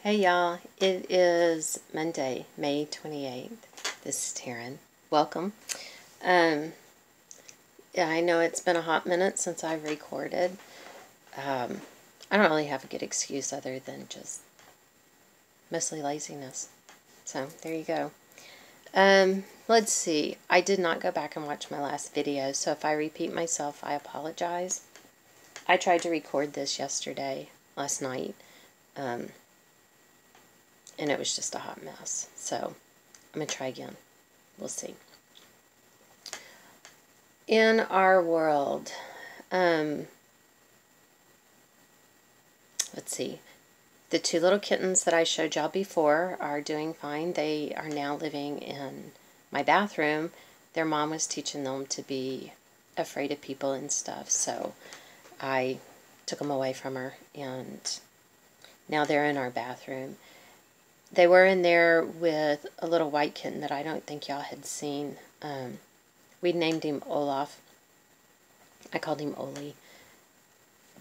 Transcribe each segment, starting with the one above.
Hey y'all, it is Monday, May 28th. This is Taryn. Welcome. Yeah, I know it's been a hot minute since I've recorded. I don't really have a good excuse other than just mostly laziness. So, there you go. Let's see. I did not go back and watch my last video, so if I repeat myself, I apologize. I tried to record this last night, and it was just a hot mess. So, I'm going to try again. We'll see. In our world, let's see. The two little kittens that I showed y'all before are doing fine. They are now living in my bathroom. Their mom was teaching them to be afraid of people and stuff, so I took them away from her, and now they're in our bathroom. They were in there with a little white kitten that I don't think y'all had seen. We named him Olaf. I called him Oli.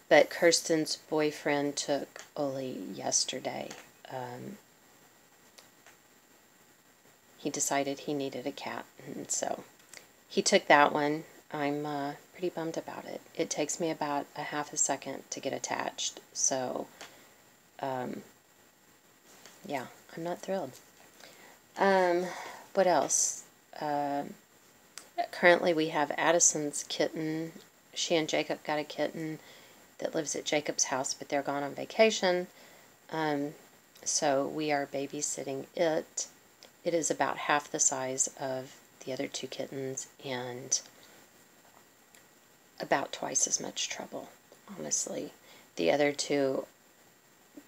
But Kirsten's boyfriend took Oli yesterday. He decided he needed a cat, and so he took that one. I'm pretty bummed about it. It takes me about a half a second to get attached, so yeah, I'm not thrilled. What else? Currently we have Addison's kitten. She and Jacob got a kitten that lives at Jacob's house, but they're gone on vacation. So we are babysitting it. It is about half the size of the other two kittens and about twice as much trouble, honestly. The other two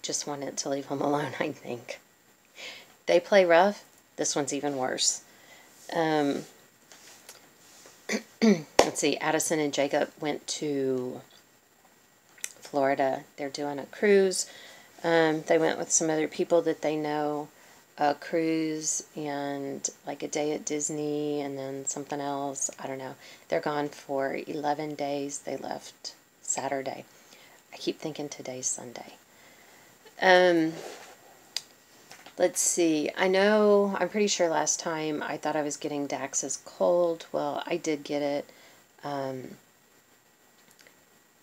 just wanted to leave them alone, I think. They play rough. This one's even worse. Let's see, Addison and Jacob went to Florida. They're doing a cruise. They went with some other people that they know. A cruise and like a day at Disney and then something else. I don't know. They're gone for 11 days. They left Saturday. I keep thinking today's Sunday. Let's see. I'm pretty sure last time I thought I was getting Dax's cold. Well, I did get it.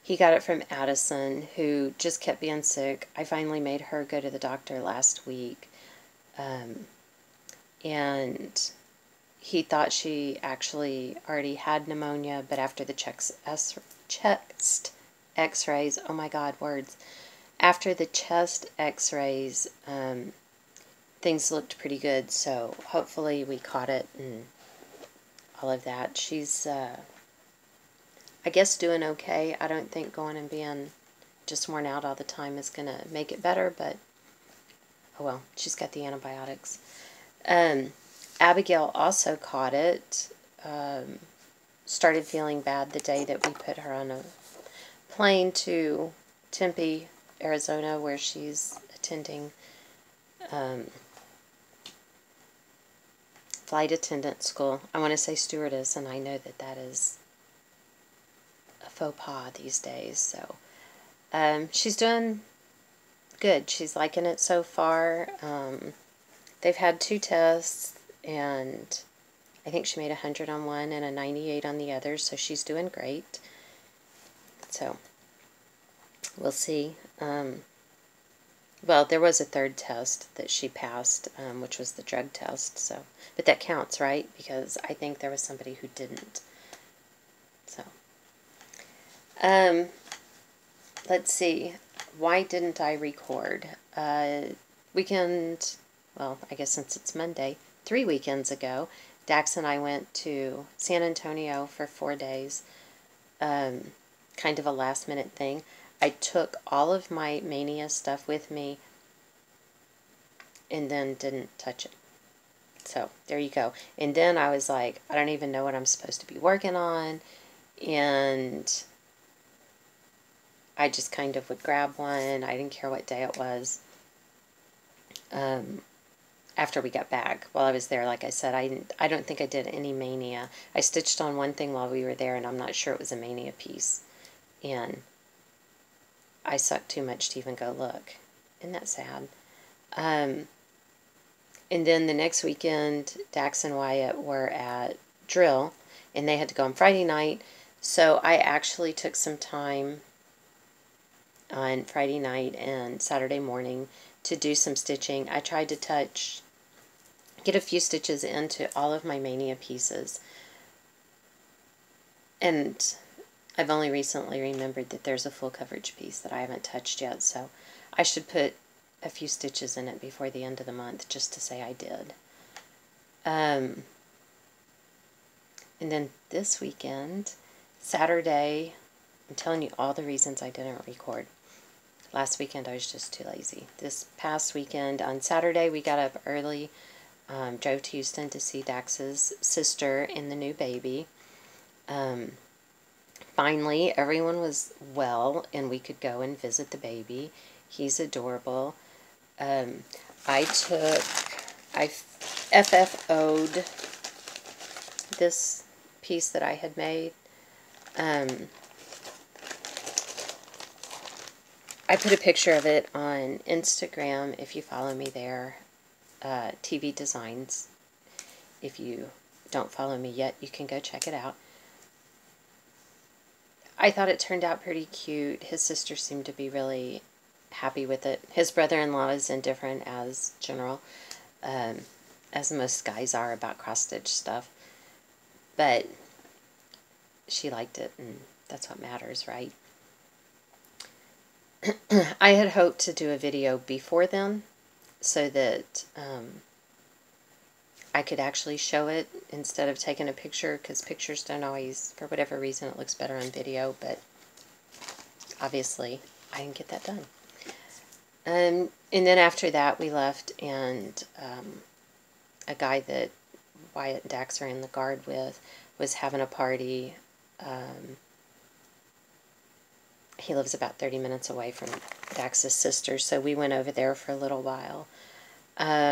He got it from Addison, who just kept being sick. I finally made her go to the doctor last week. And he thought she actually already had pneumonia, but after the chest x-rays, oh my God, words. After the chest x-rays, things looked pretty good, so hopefully we caught it and all of that. She's, I guess, doing okay. I don't think going and being just worn out all the time is going to make it better, but oh well, she's got the antibiotics. Abigail also caught it. Started feeling bad the day that we put her on a plane to Tempe, Arizona, where she's attending flight attendant school. I want to say stewardess, and I know that that is a faux pas these days. So she's doing good. She's liking it so far. They've had 2 tests, and I think she made 100 on one and a 98 on the other, so she's doing great. So we'll see. Well, there was a 3rd test that she passed, which was the drug test. So, but that counts, right? Because I think there was somebody who didn't. So, let's see. Why didn't I record? Weekend, well, I guess since it's Monday, 3 weekends ago, Dax and I went to San Antonio for 4 days. Kind of a last-minute thing. I took all of my Mania stuff with me and then didn't touch it. So, there you go. And then I was like, I don't even know what I'm supposed to be working on. And I just kind of would grab one. I didn't care what day it was. After we got back, while I was there, like I said, I don't think I did any Mania. I stitched on one thing while we were there, and I'm not sure it was a Mania piece. And I sucked too much to even go look. Isn't that sad? And then the next weekend, Dax and Wyatt were at drill, and they had to go on Friday night. So I actually took some time on Friday night and Saturday morning to do some stitching. I tried to get a few stitches into all of my Mania pieces. And I've only recently remembered that there's a full coverage piece that I haven't touched yet, so I should put a few stitches in it before the end of the month just to say I did. And then this weekend, Saturday, I'm telling you all the reasons I didn't record. Last weekend I was just too lazy. This past weekend, on Saturday, we got up early, drove to Houston to see Dax's sister and the new baby. Finally, everyone was well, and we could go and visit the baby. He's adorable. I FFO'd this piece that I had made. I put a picture of it on Instagram, if you follow me there, TV Designs. If you don't follow me yet, you can go check it out. I thought it turned out pretty cute. His sister seemed to be really happy with it. His brother-in-law is indifferent as general, as most guys are about cross-stitch stuff. But she liked it, and that's what matters, right? I had hoped to do a video before then, so that I could actually show it instead of taking a picture, because pictures don't always, for whatever reason, it looks better on video, but obviously I didn't get that done. And then after that we left, and a guy that Wyatt and Dax are in the guard with was having a party. He lives about 30 minutes away from Dax's sister, so we went over there for a little while.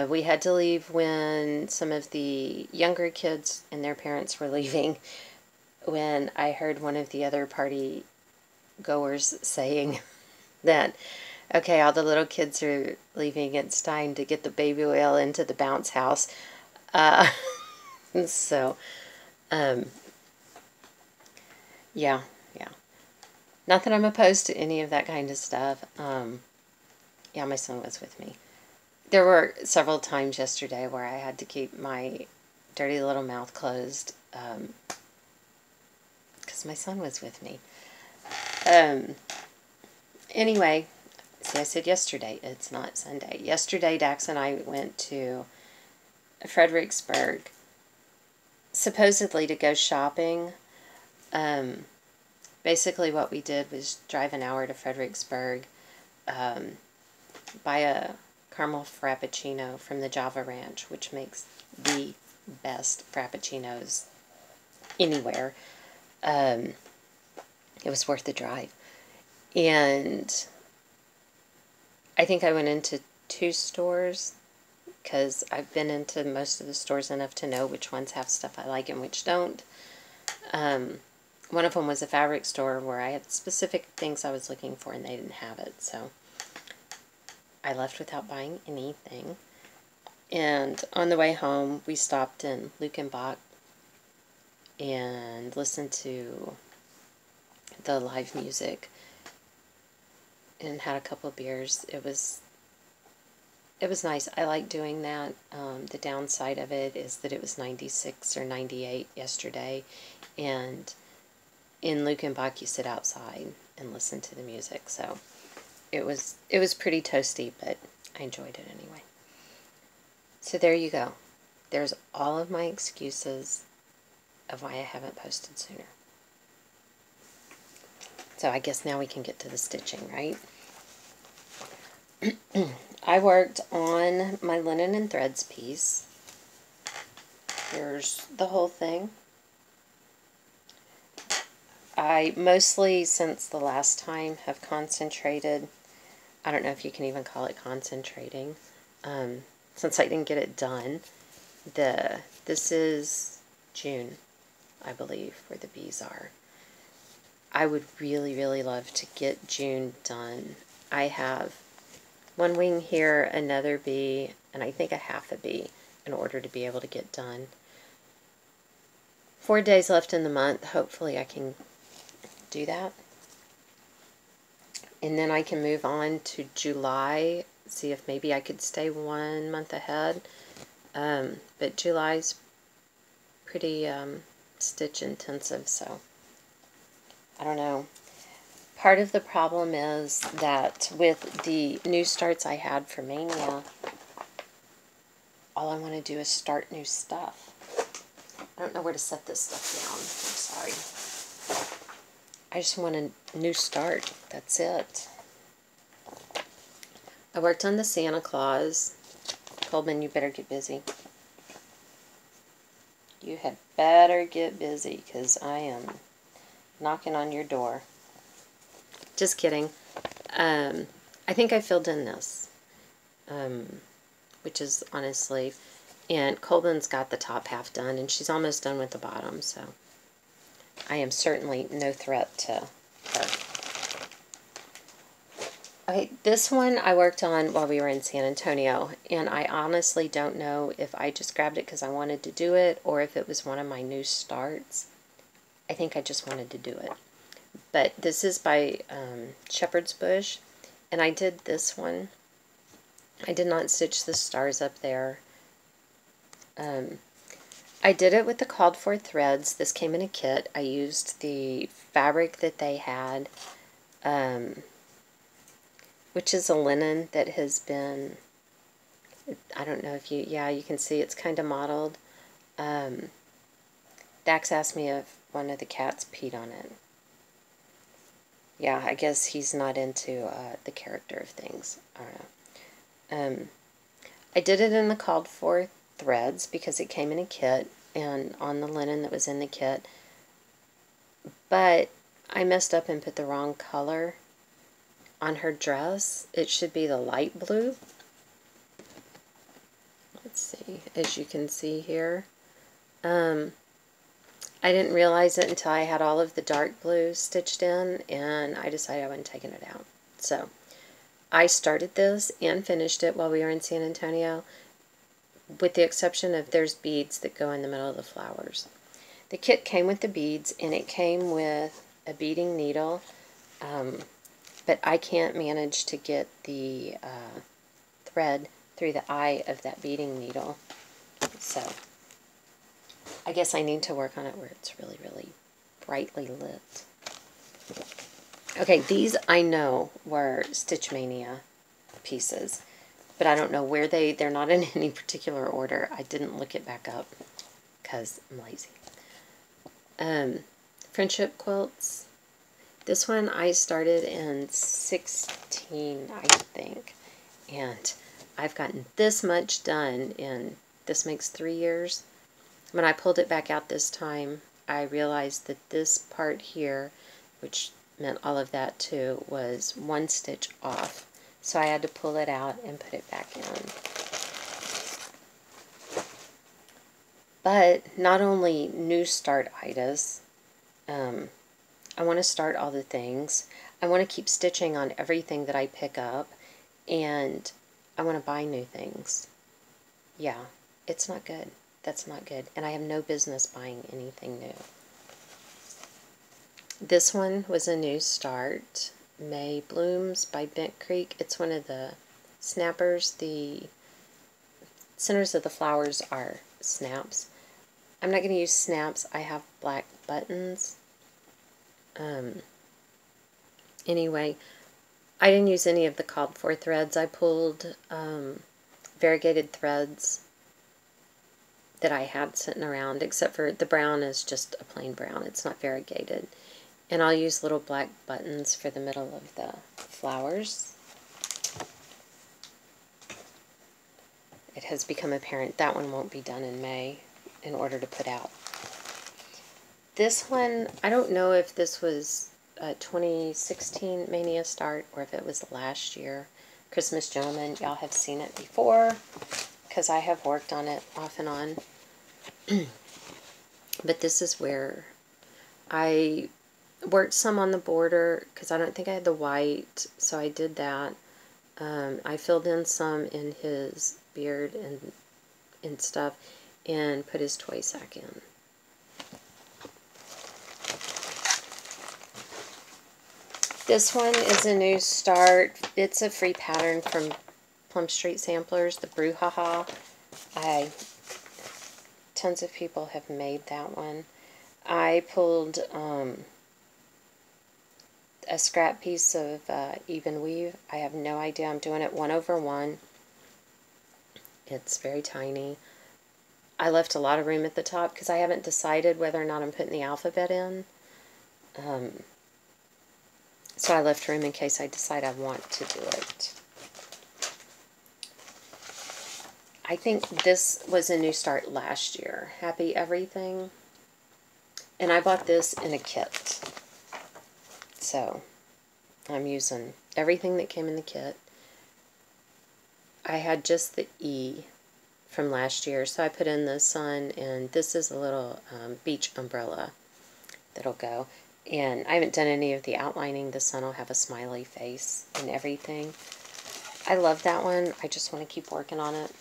We had to leave when some of the younger kids and their parents were leaving, when I heard one of the other party goers saying that, okay, all the little kids are leaving, it's time to get the baby whale into the bounce house. So, yeah. Not that I'm opposed to any of that kind of stuff. Yeah, my son was with me. There were several times yesterday where I had to keep my dirty little mouth closed, because my son was with me. Anyway, see, I said yesterday. It's not Sunday. Yesterday, Dax and I went to Fredericksburg, supposedly to go shopping. Basically what we did was drive an hour to Fredericksburg, buy a caramel frappuccino from the Java Ranch, which makes the best frappuccinos anywhere. It was worth the drive. And I think I went into 2 stores, because I've been into most of the stores enough to know which ones have stuff I like and which don't. One of them was a fabric store where I had specific things I was looking for and they didn't have it, so I left without buying anything. And on the way home, we stopped in Lukenbach and listened to the live music and had a couple of beers. It was nice. I like doing that. The downside of it is that it was 96 or 98 yesterday, and in Lukenbach you sit outside and listen to the music, so it was pretty toasty, but I enjoyed it anyway. So there you go. There's all of my excuses of why I haven't posted sooner. So I guess now we can get to the stitching, right? I worked on my linen and threads piece. Here's the whole thing. I mostly, since the last time, have concentrated. I don't know if you can even call it concentrating, since I didn't get it done. This is June, I believe, where the bees are. I would really, really love to get June done. I have One wing here, another bee, and I think a half a bee in order to be able to get done. 4 days left in the month. Hopefully I can do that. And then I can move on to July, see if maybe I could stay 1 month ahead. But July's pretty stitch intensive, so I don't know. Part of the problem is that with the new starts I had for Mania, all I want to do is start new stuff. I don't know where to set this stuff down. I'm sorry. I just want a new start. That's it. I worked on the Santa Claus. Coleman, you better get busy. You had better get busy, because I am knocking on your door. Just kidding. I think I filled in this, which is honestly, and Coleman's got the top half done, and she's almost done with the bottom, so I am certainly no threat to her. Okay, this one I worked on while we were in San Antonio, and I honestly don't know if I just grabbed it because I wanted to do it, or if it was one of my new starts. I think I just wanted to do it. But this is by Shepherd's Bush, and I did this one. I did not stitch the stars up there. I did it with the called for threads. This came in a kit. I used the fabric that they had, which is a linen that has been, I don't know if you, yeah, you can see it's kind of mottled. Dax asked me if one of the cats peed on it. Yeah, I guess he's not into the character of things. I don't know. I did it in the called for threads because it came in a kit and on the linen that was in the kit. But I messed up and put the wrong color on her dress. It should be the light blue. Let's see, as you can see here. I didn't realize it until I had all of the dark blue stitched in, and I decided I wasn't taking it out. So I started this and finished it while we were in San Antonio, with the exception of there's beads that go in the middle of the flowers. The kit came with the beads, and it came with a beading needle, but I can't manage to get the thread through the eye of that beading needle. So I guess I need to work on it where it's really, really brightly lit. Okay, these I know were Stitch Mania pieces, but I don't know where they're not in any particular order. I didn't look it back up because I'm lazy. Friendship quilts. This one I started in 16, I think, and I've gotten this much done in, this makes 3 years. When I pulled it back out this time, I realized that this part here, which meant all of that too, was 1 stitch off. So I had to pull it out and put it back in. But not only new start items, I want to start all the things. I want to keep stitching on everything that I pick up, and I want to buy new things. Yeah, it's not good. That's not good. And I have no business buying anything new. This one was a new start. May Blooms by Bent Creek. It's one of the snappers. The centers of the flowers are snaps. I'm not going to use snaps. I have black buttons. Anyway, I didn't use any of the called for threads. I pulled variegated threads that I had sitting around, except for the brown is just a plain brown. It's not variegated. And I'll use little black buttons for the middle of the flowers. It has become apparent that one won't be done in May in order to put out. This one, I don't know if this was a 2016 Mania start or if it was last year. Christmas Gentleman, y'all have seen it before because I have worked on it off and on. But this is where I worked some on the border because I don't think I had the white, so I did that. I filled in some in his beard and stuff, and put his toy sack in. This one is a new start. It's a free pattern from Plum Street Samplers, the Brouhaha. Tons of people have made that one. I pulled a scrap piece of even weave. I have no idea. I'm doing it 1/1. It's very tiny. I left a lot of room at the top because I haven't decided whether or not I'm putting the alphabet in. So I left room in case I decide I want to do it. I think this was a new start last year. Happy Everything. And I bought this in a kit. So I'm using everything that came in the kit. I had just the E from last year, so I put in the sun, and this is a little beach umbrella that'll go. And I haven't done any of the outlining. The sun will have a smiley face and everything. I love that one. I just want to keep working on it.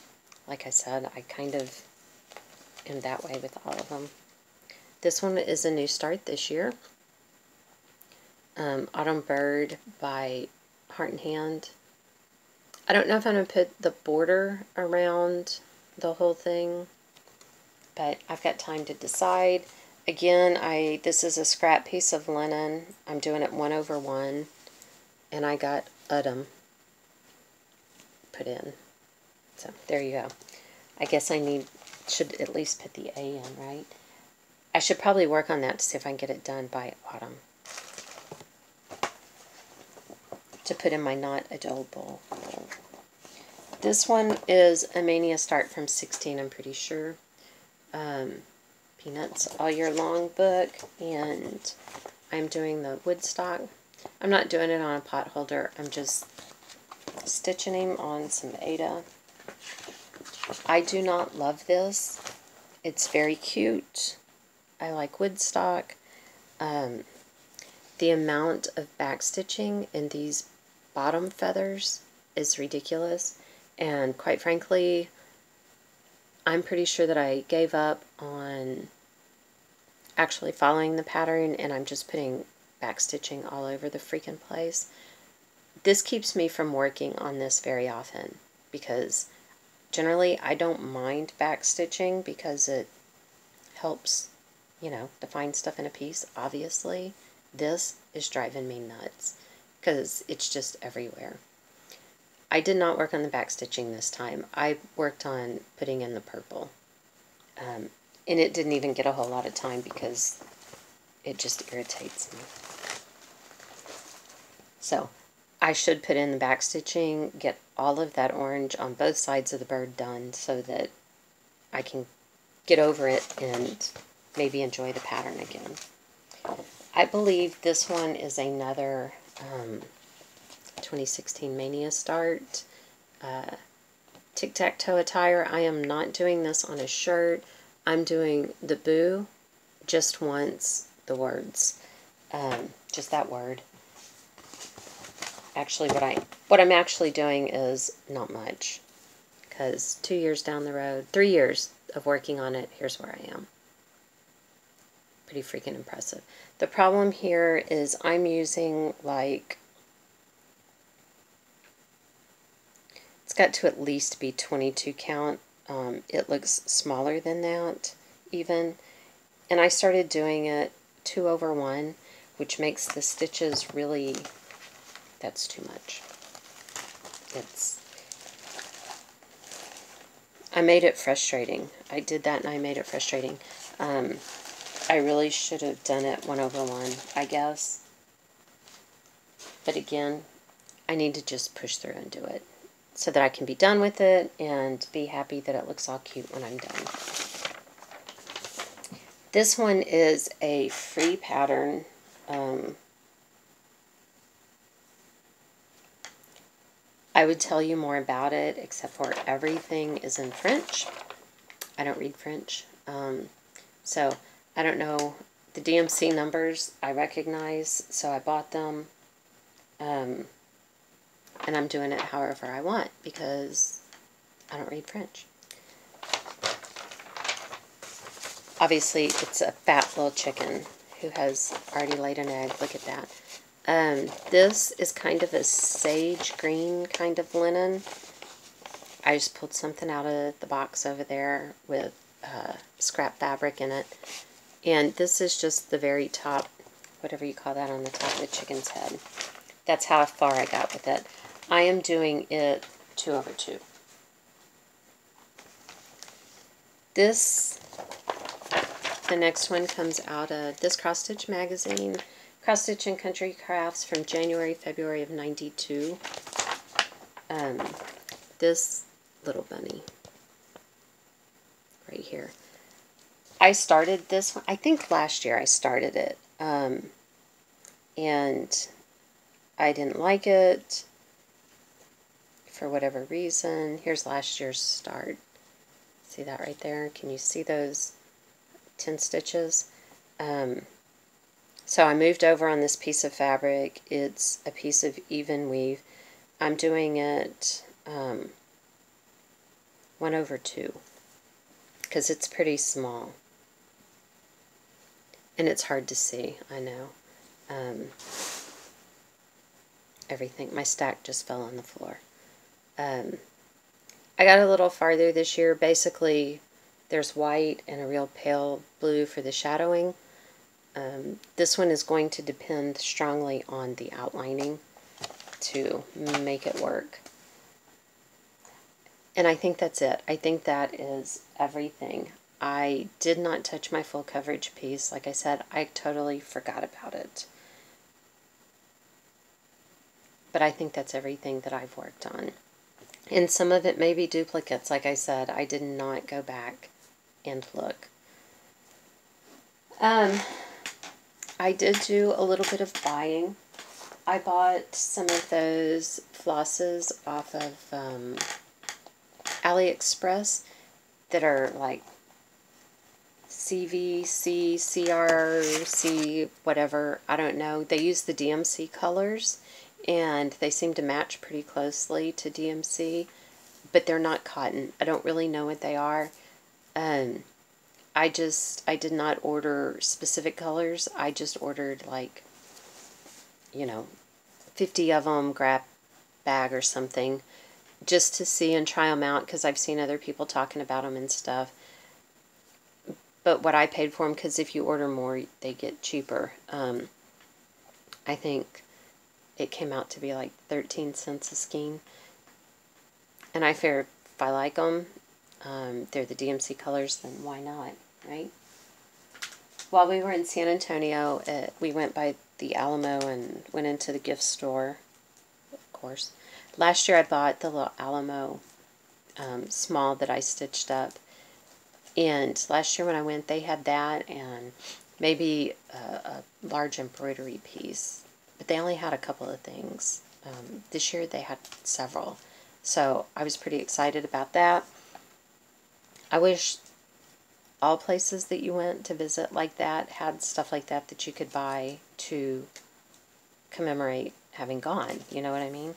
Like I said, I kind of am that way with all of them. This one is a new start this year. Autumn Bird by Heart and Hand. I don't know if I'm going to put the border around the whole thing, but I've got time to decide. Again, this is a scrap piece of linen. I'm doing it 1/1, and I got Autumn put in. So there you go. I guess I should at least put the A in, right? I should probably work on that to see if I can get it done by autumn. To put in my Not a Dull bowl. This one is a Mania Start from 16, I'm pretty sure. Peanuts All Year Long book, and I'm doing the Woodstock. I'm not doing it on a pot holder. I'm just stitching him on some Aida. I do not love this. It's very cute. I like Woodstock. The amount of back stitching in these bottom feathers is ridiculous, and quite frankly, I'm pretty sure that I gave up on actually following the pattern, and I'm just putting back stitching all over the freaking place. This keeps me from working on this very often, because generally I don't mind back stitching because it helps, you know, define stuff in a piece, obviously. This is driving me nuts because it's just everywhere. I did not work on the back stitching this time. I worked on putting in the purple. And it didn't even get a whole lot of time because it just irritates me. So I should put in the back stitching, get all of that orange on both sides of the bird done so that I can get over it and maybe enjoy the pattern again. I believe this one is another 2016 Mania Start tic-tac-toe attire. I am not doing this on a shirt. I'm doing the boo just once, the words. Just that word. Actually, what I'm actually doing is not much. Because 2 years down the road, 3 years of working on it, here's where I am. Pretty freaking impressive. The problem here is I'm using, like, it's got to at least be 22 count. It looks smaller than that, even. And I started doing it 2/1, which makes the stitches really, that's too much. I made it frustrating. I did that and I made it frustrating. I really should have done it 1/1, I guess. But again, I need to just push through and do it so that I can be done with it and be happy that it looks all cute when I'm done. This one is a free pattern. I would tell you more about it, except for everything is in French. I don't read French. So I don't know. The DMC numbers I recognize, so I bought them. And I'm doing it however I want because I don't read French. Obviously, it's a fat little chicken who has already laid an egg. Look at that. This is kind of a sage green kind of linen. I just pulled something out of the box over there with scrap fabric in it. And this is just the very top, whatever you call that, on the top of the chicken's head. That's how far I got with it. I am doing it 2/2. The next one comes out of this Cross Stitch magazine, Cross Stitch and Country Crafts from January, February of '92. This little bunny right here. I started this one, I think last year I started it, and I didn't like it for whatever reason. Here's last year's start. See that right there? Can you see those 10 stitches? So I moved over on this piece of fabric. It's a piece of even weave. I'm doing it 1/2 because it's pretty small. And it's hard to see, I know. Everything, my stack just fell on the floor. I got a little farther this year. Basically, there's white and a real pale blue for the shadowing. This one is going to depend strongly on the outlining to make it work. And I think that's it. I think that is everything. I did not touch my full coverage piece. Like I said, I totally forgot about it. But I think that's everything that I've worked on. And some of it may be duplicates. Like I said, I did not go back and look. I did do a little bit of buying. I bought some of those flosses off of AliExpress that are like CVC, CRC, whatever. I don't know. They use the DMC colors, and they seem to match pretty closely to DMC, but they're not cotton. I don't really know what they are. I did not order specific colors. I just ordered, like, 50 of them, grab bag or something, just to see and try them out, because I've seen other people talking about them and stuff. But what I paid for them, because if you order more, they get cheaper. I think it came out to be like 13 cents a skein. And I figure if I like them, they're the DMC colors, then why not, right? While we were in San Antonio, we went by the Alamo and went into the gift store, of course. Last year I bought the little Alamo small that I stitched up. And last year when I went, they had that and maybe a large embroidery piece. But they only had a couple of things. This year they had several. So I was pretty excited about that. I wish all places that you went to visit like that had stuff like that that you could buy to commemorate having gone. You know what I mean?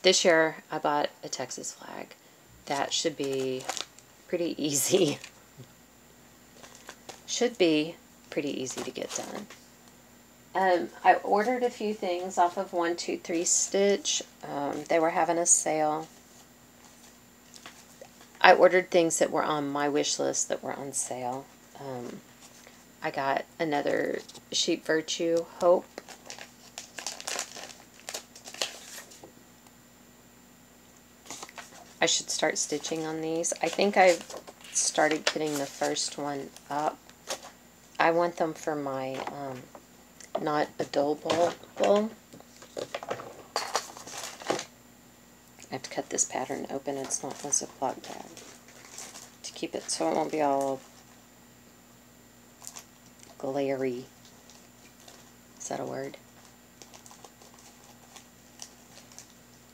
This year I bought a Texas flag. That should be pretty easy. Should be pretty easy to get done. I ordered a few things off of 123 Stitch. They were having a sale. I ordered things that were on my wish list that were on sale. I got another Sheep Virtue Hope. I should start stitching on these. I think I've started getting the first one up. I want them for my not adorable bowl. I have to cut this pattern open. It's not a Ziploc bag to keep it so it won't be all glary. Is that a word?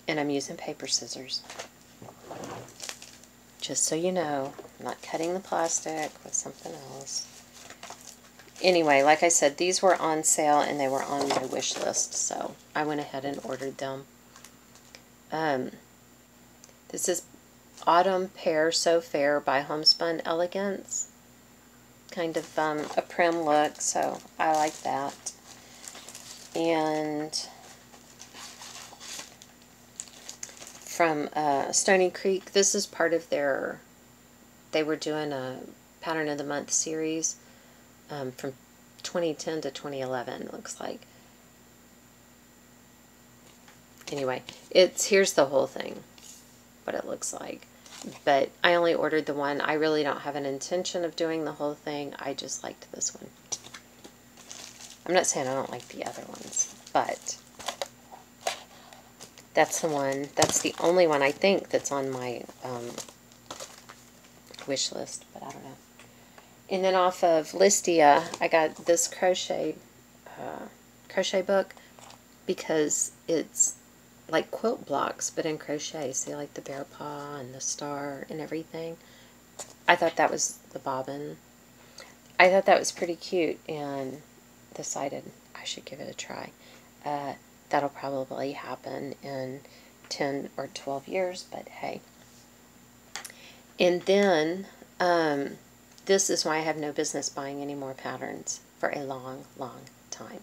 And I'm using paper scissors. Just so you know, I'm not cutting the plastic with something else. Anyway, like I said, these were on sale and they were on my wish list, so I went ahead and ordered them. This is Autumn Pear So Fair by Homespun Elegance. Kind of a prim look, so I like that. And from Stony Creek, this is part of their, they were doing a Pattern of the Month series from 2010 to 2011, it looks like. Anyway, here's the whole thing, what it looks like. But I only ordered the one. I really don't have an intention of doing the whole thing. I just liked this one. I'm not saying I don't like the other ones, but that's the one. That's the only one I think that's on my wish list, but I don't know. And then off of Listia, I got this crochet book because it's like quilt blocks, but in crochet. See, like the bear paw and the star and everything. I thought that was the bobbin. I thought that was pretty cute and decided I should give it a try. That'll probably happen in 10 or 12 years, but hey. And then, this is why I have no business buying any more patterns for a long, long time.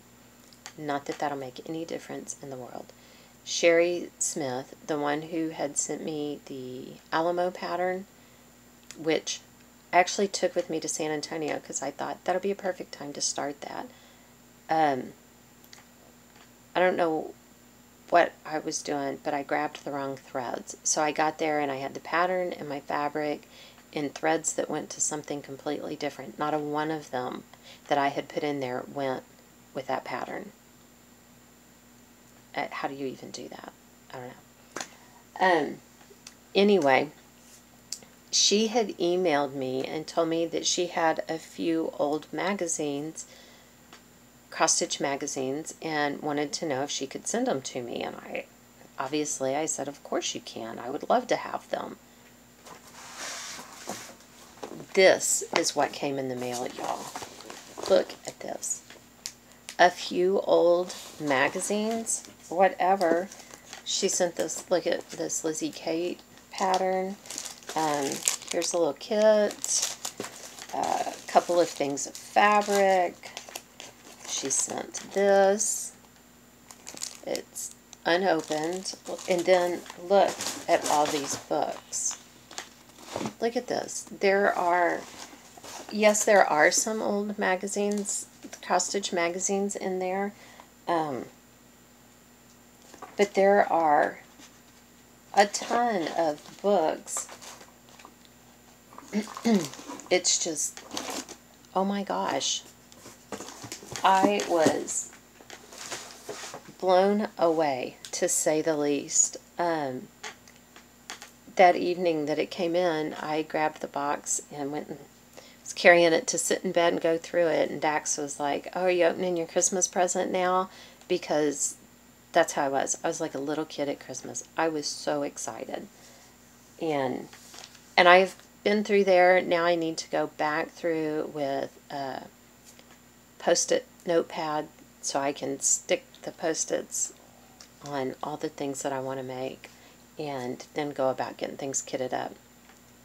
Not that that'll make any difference in the world. Sherry Smith, the one who had sent me the Alamo pattern, which I actually took with me to San Antonio because I thought that'll be a perfect time to start that. I don't know what I was doing, but I grabbed the wrong threads. So I got there and I had the pattern and my fabric in threads that went to something completely different. Not a one of them that I had put in there went with that pattern. How do you even do that? I don't know. Anyway, she had emailed me and told me that she had a few old magazines, cross-stitch magazines, and wanted to know if she could send them to me. And I said, of course you can. I would love to have them. This is what came in the mail, y'all. Look at this. A few old magazines, whatever. She sent this, look at this Lizzie Kate pattern. Here's a little kit. A couple of things of fabric. She sent this. It's unopened. And then look at all these books. Look at this. Yes, there are some old magazines, cross-stitch magazines in there. But there are a ton of books. It's just, oh my gosh. I was blown away, to say the least. That evening that it came in, I grabbed the box and went and was carrying it to sit in bed and go through it. And Dax was like, oh, are you opening your Christmas present now? Because that's how I was. I was like a little kid at Christmas. I was so excited. And I've been through there. Now I need to go back through with a Post-it notepad so I can stick the Post-its on all the things that I want to make, and then go about getting things kitted up.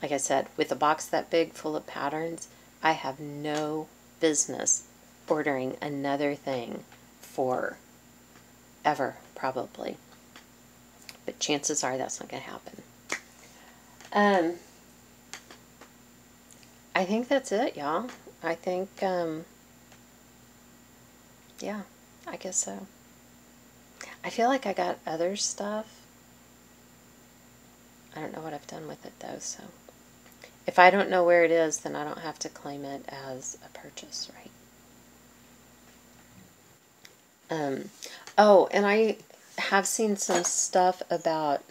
Like I said, with a box that big full of patterns, I have no business ordering another thing for ever, probably. But chances are that's not going to happen. I think that's it, y'all. I think, yeah, I guess so. I feel like I got other stuff. I don't know what I've done with it, though, so. If I don't know where it is, then I don't have to claim it as a purchase, right? Oh, and I have seen some stuff about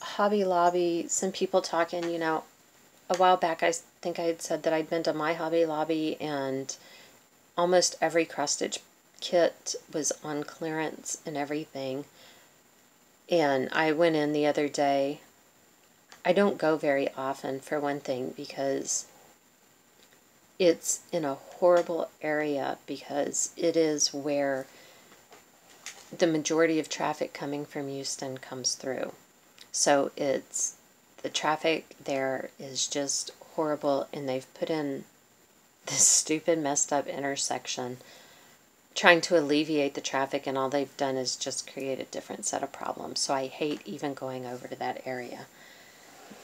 Hobby Lobby, some people talking, you know, a while back I think I had said that I'd been to my Hobby Lobby and almost every cross-stitch kit was on clearance and everything. And I went in the other day. I don't go very often, for one thing, because it's in a horrible area, because it is where the majority of traffic coming from Houston comes through. So the traffic there is just horrible, and they've put in this stupid messed up intersection trying to alleviate the traffic, and all they've done is just create a different set of problems. So I hate even going over to that area.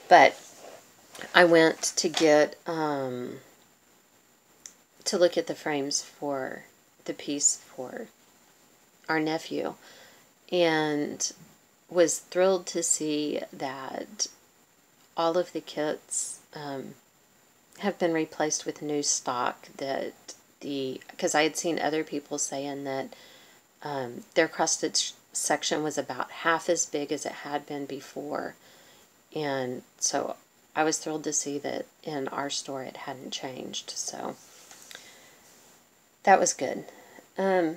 But I went to get to look at the frames for the piece for our nephew, and was thrilled to see that all of the kits have been replaced with new stock. Because I had seen other people saying that their cross-stitch section was about half as big as it had been before, and so I was thrilled to see that in our store it hadn't changed. So that was good. I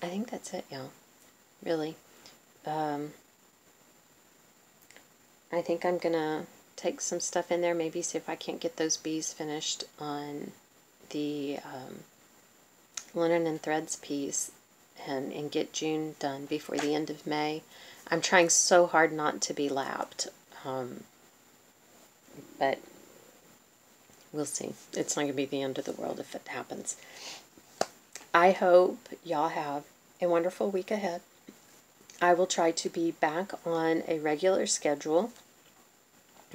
think that's it, y'all. Really. I think I'm gonna take some stuff in there, maybe see if I can't get those bees finished on the linen and threads piece, and get June done before the end of May. I'm trying so hard not to be lapped, but we'll see. It's not going to be the end of the world if it happens. I hope y'all have a wonderful week ahead. I will try to be back on a regular schedule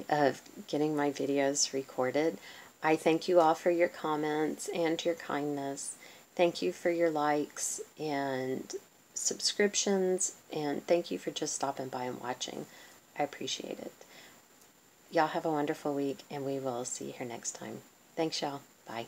of getting my videos recorded. I thank you all for your comments and your kindness. Thank you for your likes and subscriptions, and thank you for just stopping by and watching. I appreciate it. Y'all have a wonderful week, and we will see you here next time. Thanks, y'all. Bye.